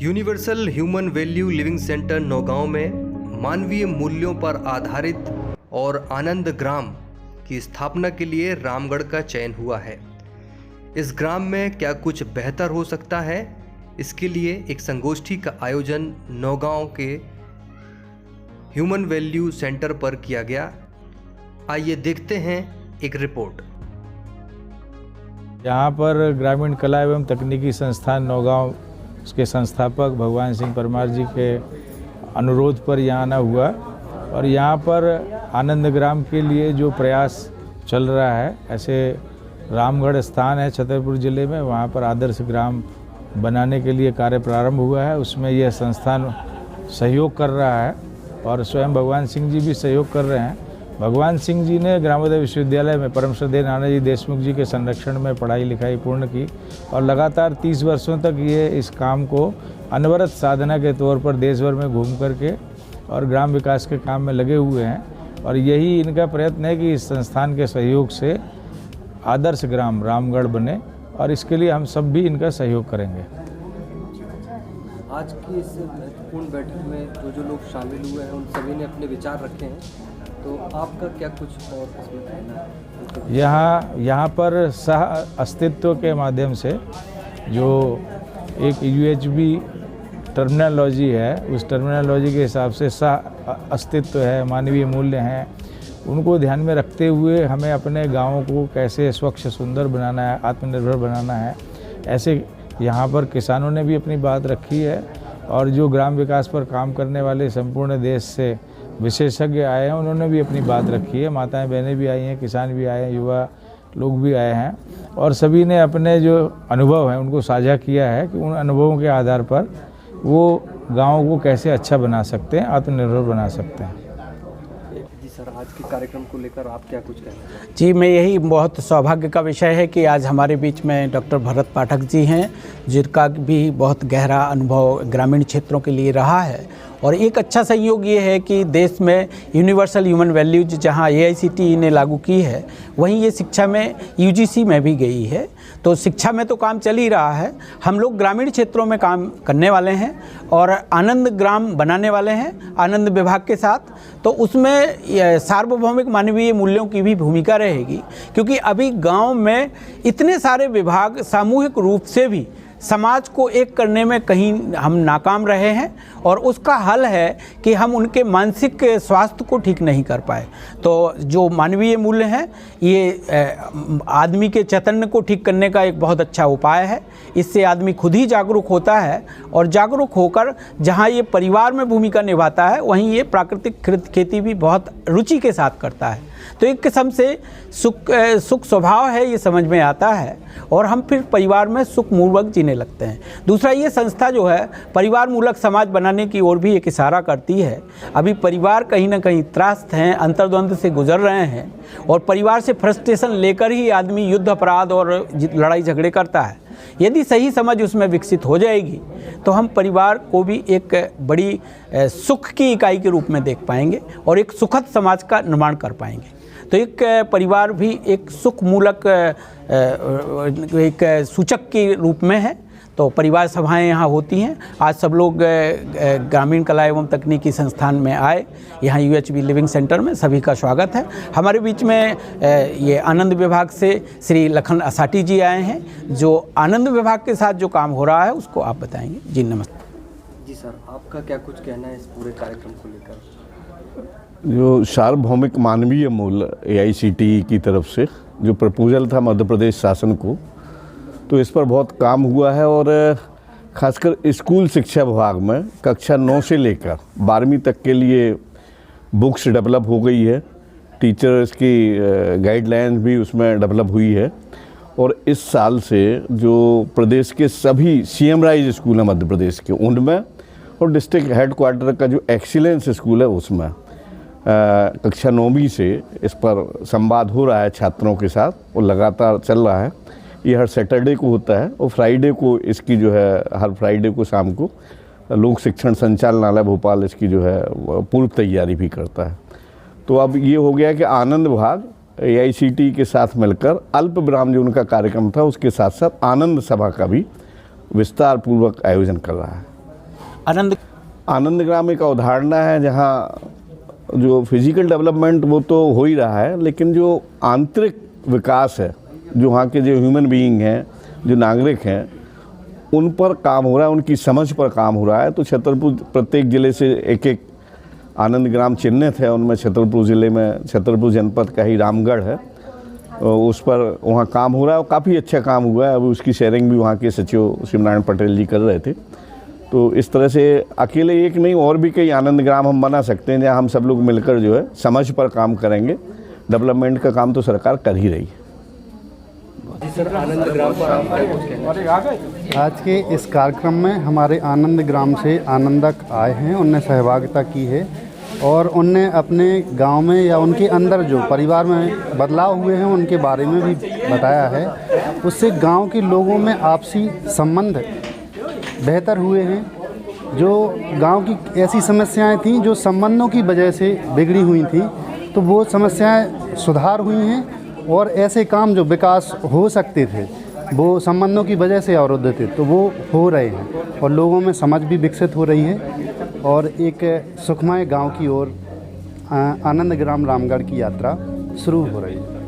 Universal human value living centre Naugaon में मानवीय मूल्यों पर आधारित और आनंद ग्राम की स्थापना के लिए रामगढ़ का चयन हुआ है। इस ग्राम में क्या कुछ बेहतर हो सकता है, इसके लिए एक संगोष्ठी का आयोजन नौगांव के ह्यूमन वैल्यू सेंटर पर किया गया। आइए देखते हैं एक रिपोर्ट। यहाँ पर ग्रामीण कला एवं तकनीकी संस्थान नौगांव उसके संस्थापक भगवान सिंह परमार जी के अनुरोध पर यहाँ आना हुआ और यहाँ पर आनंद ग्राम के लिए जो प्रयास चल रहा है, ऐसे रामगढ़ स्थान है छतरपुर ज़िले में, वहाँ पर आदर्श ग्राम बनाने के लिए कार्य प्रारंभ हुआ है। उसमें यह संस्थान सहयोग कर रहा है और स्वयं भगवान सिंह जी भी सहयोग कर रहे हैं। भगवान सिंह जी ने ग्रामोदय विश्वविद्यालय में परम श्रद्धेय नानाजी देशमुख जी के संरक्षण में पढ़ाई लिखाई पूर्ण की और लगातार 30 वर्षों तक ये इस काम को अनवरत साधना के तौर पर देश भर में घूम करके और ग्राम विकास के काम में लगे हुए हैं। और यही इनका प्रयत्न है कि इस संस्थान के सहयोग से आदर्श ग्राम रामगढ़ बने और इसके लिए हम सब भी इनका सहयोग करेंगे। आज की इस महत्वपूर्ण बैठक में जो लोग शामिल हुए हैं उन सभी ने अपने विचार रखे हैं, तो आपका क्या कुछ और इसमें कहना है? यहाँ पर सह अस्तित्व के माध्यम से जो एक यूएचबी टर्मिनोलॉजी है, उस टर्मिनोलॉजी के हिसाब से सह अस्तित्व है, मानवीय मूल्य हैं, उनको ध्यान में रखते हुए हमें अपने गाँवों को कैसे स्वच्छ सुंदर बनाना है, आत्मनिर्भर बनाना है। ऐसे यहाँ पर किसानों ने भी अपनी बात रखी है और जो ग्राम विकास पर काम करने वाले संपूर्ण देश से विशेषज्ञ आए हैं, उन्होंने भी अपनी बात रखी है। माताएं बहनें भी आई हैं, किसान भी आए हैं, युवा लोग भी आए हैं और सभी ने अपने जो अनुभव हैं उनको साझा किया है कि उन अनुभवों के आधार पर वो गाँव को कैसे अच्छा बना सकते हैं, आत्मनिर्भर बना सकते हैं। जी सर, आज के कार्यक्रम को लेकर आप क्या कुछ कहना चाहते हैं? जी, मैं यही बहुत सौभाग्य का विषय है कि आज हमारे बीच में डॉक्टर भरत पाठक जी हैं, जिनका भी बहुत गहरा अनुभव ग्रामीण क्षेत्रों के लिए रहा है। और एक अच्छा संयोग ये है कि देश में यूनिवर्सल ह्यूमन वैल्यूज जहाँ AICTE ने लागू की है, वहीं ये शिक्षा में UGC में भी गई है। तो शिक्षा में तो काम चल ही रहा है, हम लोग ग्रामीण क्षेत्रों में काम करने वाले हैं और आनंद ग्राम बनाने वाले हैं आनंद विभाग के साथ। तो उसमें सार्वभौमिक मानवीय मूल्यों की भी भूमिका रहेगी, क्योंकि अभी गांव में इतने सारे विभाग सामूहिक रूप से भी समाज को एक करने में कहीं हम नाकाम रहे हैं और उसका हल है कि हम उनके मानसिक स्वास्थ्य को ठीक नहीं कर पाए। तो जो मानवीय मूल्य हैं, ये आदमी के चैतन्य को ठीक करने का एक बहुत अच्छा उपाय है। इससे आदमी खुद ही जागरूक होता है और जागरूक होकर जहाँ ये परिवार में भूमिका निभाता है, वहीं ये प्राकृतिक खेती भी बहुत रुचि के साथ करता है। तो एक किस्म से सुख स्वभाव है, ये समझ में आता है और हम फिर परिवार में सुखपूर्वक जीने लगते हैं। दूसरा, ये संस्था जो है परिवार मूलक समाज बनाने की ओर भी एक इशारा करती है। अभी परिवार कहीं ना कहीं त्रस्त हैं, अंतर्द्वंद से गुजर रहे हैं और परिवार से फ्रस्ट्रेशन लेकर ही आदमी युद्ध अपराध और लड़ाई झगड़े करता है। यदि सही समझ उसमें विकसित हो जाएगी तो हम परिवार को भी एक बड़ी सुख की इकाई के रूप में देख पाएंगे और एक सुखद समाज का निर्माण कर पाएंगे। तो एक परिवार भी एक सुख मूलक एक सूचक के रूप में है। तो परिवार सभाएं यहाँ होती हैं। आज सब लोग ग्रामीण कला एवं तकनीकी संस्थान में आए, यहाँ UHV लिविंग सेंटर में सभी का स्वागत है। हमारे बीच में ये आनंद विभाग से श्री लखन असाटी जी आए हैं, जो आनंद विभाग के साथ जो काम हो रहा है उसको आप बताएंगे। जी नमस्ते। जी सर, आपका क्या कुछ कहना है इस पूरे कार्यक्रम को लेकर? जो सार्वभौमिक मानवीय मूल्य AICTE की तरफ से जो प्रपोजल था मध्य प्रदेश शासन को, तो इस पर बहुत काम हुआ है और खासकर स्कूल शिक्षा विभाग में कक्षा 9 से लेकर 12वीं तक के लिए बुक्स डेवलप हो गई है। टीचर्स की गाइडलाइंस भी उसमें डेवलप हुई है और इस साल से जो प्रदेश के सभी CM राइज स्कूल हैं मध्य प्रदेश के, उनमें और डिस्ट्रिक्ट हेडक्वार्टर का जो एक्सीलेंस स्कूल है उसमें कक्षा 9वीं से इस पर संवाद हो रहा है छात्रों के साथ और लगातार चल रहा है। ये हर सैटरडे को होता है और फ्राइडे को इसकी जो है हर फ्राइडे को शाम को लोक शिक्षण संचालनालय भोपाल इसकी जो है पूर्व तैयारी भी करता है। तो अब ये हो गया कि आनंद विभाग AICTE के साथ मिलकर अल्प विराम जो उनका कार्यक्रम था उसके साथ साथ आनंद सभा का भी विस्तार पूर्वक आयोजन कर रहा है। आनंद ग्राम एक अवधारणा है जहाँ जो फिजिकल डेवलपमेंट वो तो हो ही रहा है, लेकिन जो आंतरिक विकास है, जो वहाँ के जो ह्यूमन बीइंग हैं, जो नागरिक हैं, उन पर काम हो रहा है, उनकी समझ पर काम हो रहा है। तो छतरपुर प्रत्येक ज़िले से एक एक आनंद ग्राम चिन्हित है, उनमें छतरपुर ज़िले में छतरपुर जनपद का ही रामगढ़ है, उस पर वहाँ काम हो रहा है और काफ़ी अच्छा काम हुआ है। अभी उसकी शेयरिंग भी वहाँ के सचिव शिवनारायण पटेल जी कर रहे थे। तो इस तरह से अकेले एक नहीं, और भी कई आनंद ग्राम हम बना सकते हैं जहाँ हम सब लोग मिलकर जो है समझ पर काम करेंगे। डेवलपमेंट का काम तो सरकार कर ही रही है। आज के इस कार्यक्रम में हमारे आनंद ग्राम से आनंदक आए हैं, उनने सहभागिता की है और उनने अपने गांव में या उनके अंदर जो परिवार में बदलाव हुए हैं उनके बारे में भी बताया है। उससे गांव के लोगों में आपसी संबंध बेहतर हुए हैं। जो गांव की ऐसी समस्याएं थीं जो संबंधों की वजह से बिगड़ी हुई थी, तो वो समस्याएं सुधार हुई हैं और ऐसे काम जो विकास हो सकते थे वो संबंधों की वजह से अवरुद्ध थे, तो वो हो रहे हैं और लोगों में समझ भी विकसित हो रही है और एक सुखमय गांव की ओर आनंद ग्राम रामगढ़ की यात्रा शुरू हो रही है।